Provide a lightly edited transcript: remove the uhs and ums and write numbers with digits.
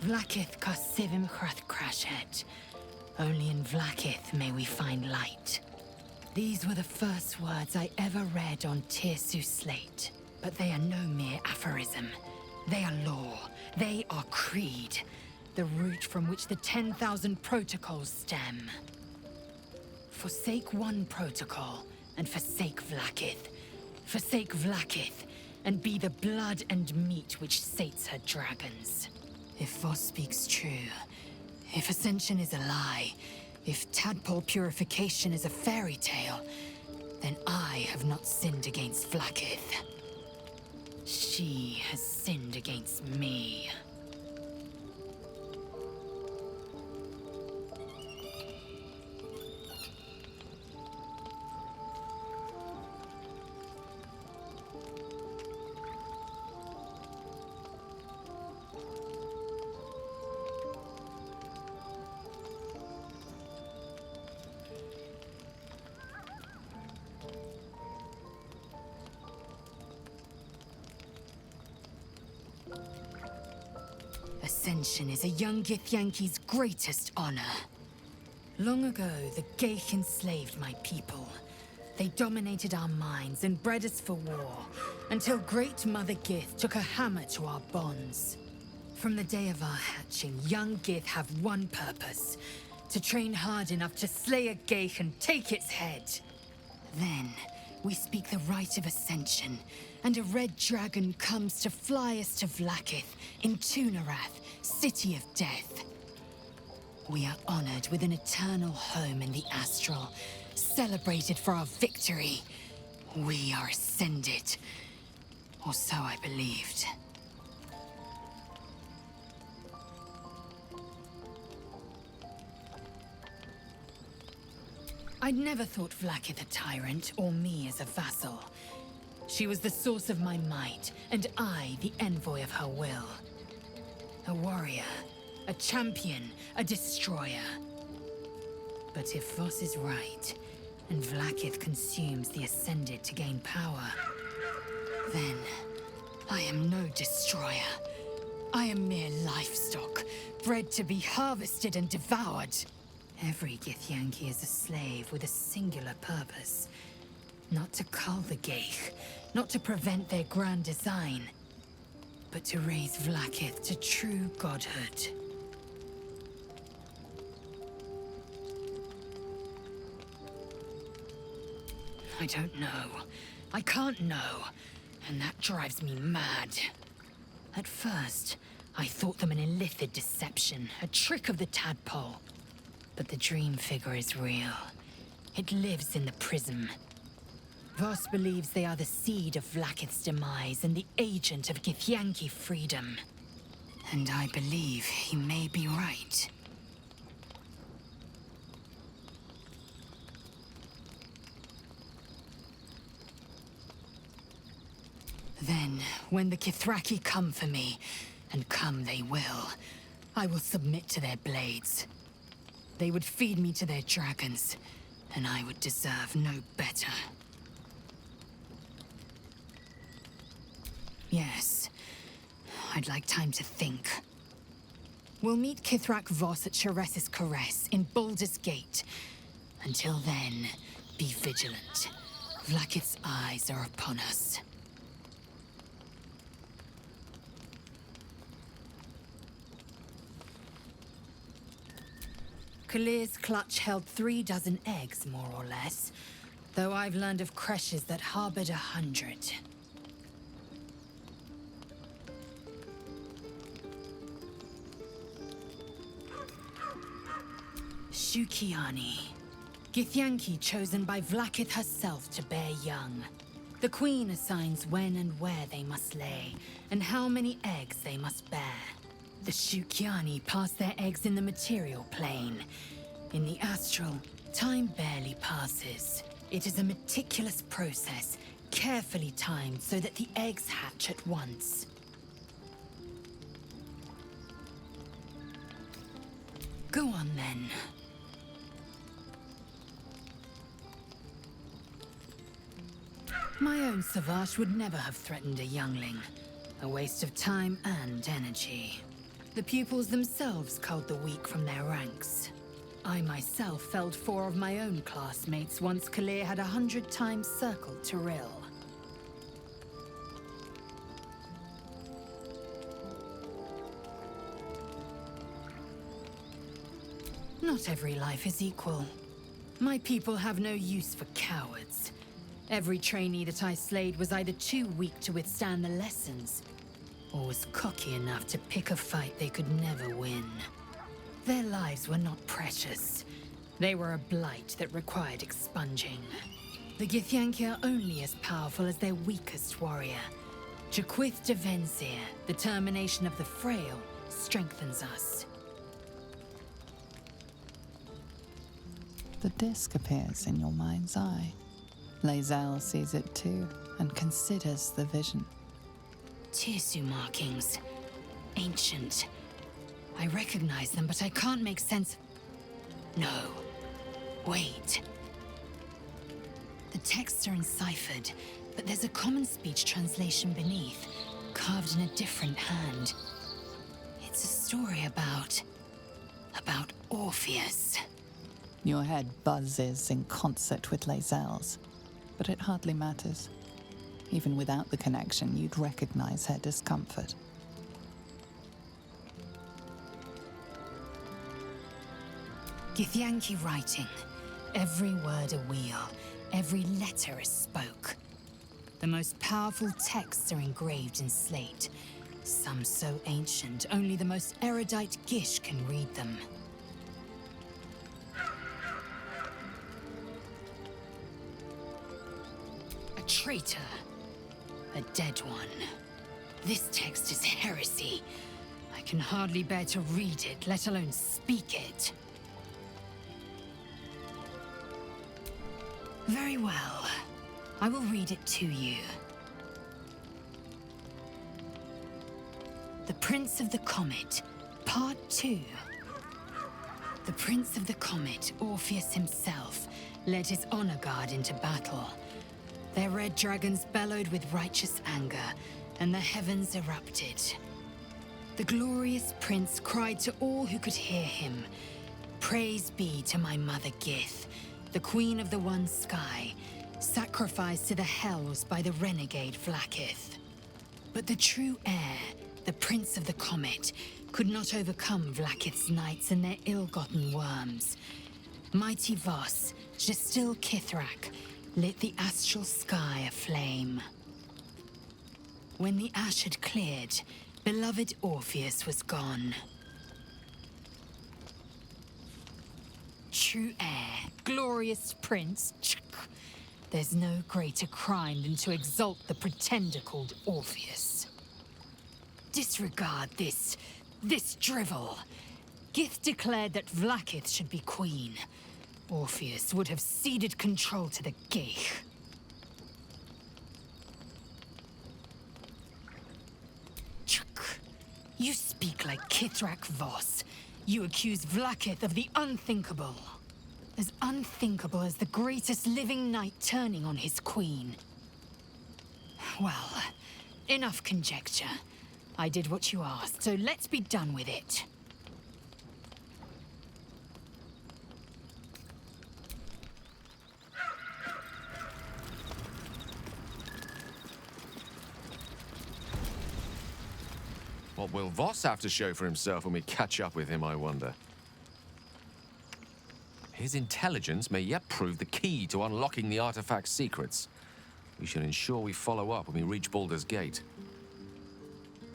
Vlakith Karsivim Hrath Crashet. Only in Vlakith may we find light. These were the first words I ever read on Tirsu's slate. But they are no mere aphorism. They are law. They are creed. The root from which the 10,000 protocols stem. Forsake one protocol, and forsake Vlakith. Forsake Vlakith, and be the blood and meat which sates her dragons. If Voss speaks true, if Ascension is a lie, if tadpole purification is a fairy tale, then I have not sinned against Vlakith. She has sinned against me. Ascension is a young Githyanki's greatest honor. Long ago, the Geich enslaved my people. They dominated our minds and bred us for war, until Great Mother Gith took a hammer to our bonds. From the day of our hatching, young Gith have one purpose: to train hard enough to slay a Geich and take its head. Then, we speak the rite of Ascension, and a red dragon comes to fly us to Vlakith in Tunarath, City of Death. We are honored with an eternal home in the Astral, celebrated for our victory. We are ascended. Or so I believed. I'd never thought Vlakith a tyrant, or me as a vassal. She was the source of my might, and I the envoy of her will. A warrior, a champion, a destroyer. But if Voss is right, and Vlakith consumes the Ascended to gain power, then I am no destroyer. I am mere livestock, bred to be harvested and devoured. Every Githyanki is a slave with a singular purpose. Not to cull the Geich, not to prevent their grand design, but to raise Vlakith to true godhood. I don't know. I can't know. And that drives me mad. At first, I thought them an illithid deception, a trick of the tadpole. But the dream figure is real. It lives in the prism. Voss believes they are the seed of Vlakith's demise and the agent of Githyanki freedom. And I believe he may be right. Then, when the Kithraki come for me, and come they will, I will submit to their blades. They would feed me to their dragons, and I would deserve no better. Yes, I'd like time to think. We'll meet Kithrak Voss at Chares's Caress in Baldur's Gate. Until then, be vigilant. Vlakith's eyes are upon us. Kalir's clutch held 3 dozen eggs, more or less, though I've learned of creches that harbored 100. Shukiani. Githyanki chosen by Vlakith herself to bear young. The Queen assigns when and where they must lay, and how many eggs they must bear. The Shukiani pass their eggs in the material plane. In the astral, time barely passes. It is a meticulous process, carefully timed so that the eggs hatch at once. Go on then. My own Savage would never have threatened a youngling. A waste of time and energy. The pupils themselves culled the weak from their ranks. I myself felled 4 of my own classmates once Kalir had 100 times circled Tyrell. Not every life is equal. My people have no use for cowards. Every trainee that I slayed was either too weak to withstand the lessons, or was cocky enough to pick a fight they could never win. Their lives were not precious. They were a blight that required expunging. The Githyanki are only as powerful as their weakest warrior. Jaquith de Venzir, the termination of the frail, strengthens us. The disc appears in your mind's eye. Lae'zel sees it too, and considers the vision. Tirsu markings. Ancient. I recognize them, but I can't make sense. No. Wait. The texts are enciphered, but there's a common speech translation beneath, carved in a different hand. It's a story about Orpheus. Your head buzzes in concert with Lae'zel's, but it hardly matters. Even without the connection, you'd recognize her discomfort. Githyanki writing. Every word a wheel, every letter a spoke. The most powerful texts are engraved in slate. Some so ancient, only the most erudite Gish can read them. A traitor. A dead one. This text is heresy. I can hardly bear to read it, let alone speak it. Very well. I will read it to you. The Prince of the Comet, Part 2. The Prince of the Comet, Orpheus himself, led his honor guard into battle. Their red dragons bellowed with righteous anger, and the heavens erupted. The glorious prince cried to all who could hear him, "Praise be to my mother Gith, the queen of the one sky, sacrificed to the hells by the renegade Vlaakith." But the true heir, the Prince of the Comet, could not overcome Vlaakith's knights and their ill-gotten worms. Mighty Voss, Gestil Kithrak, lit the astral sky aflame. When the ash had cleared, beloved Orpheus was gone. True heir, glorious prince, there's no greater crime than to exalt the pretender called Orpheus. Disregard this drivel. Gith declared that Vlaakith should be queen. Orpheus would have ceded control to the Geich. You speak like Kithrak Voss. You accuse Vlaakith of the unthinkable. As unthinkable as the greatest living knight turning on his queen. Well, enough conjecture. I did what you asked, so let's be done with it. What will Voss have to show for himself when we catch up with him, I wonder? His intelligence may yet prove the key to unlocking the artifact's secrets. We should ensure we follow up when we reach Baldur's Gate.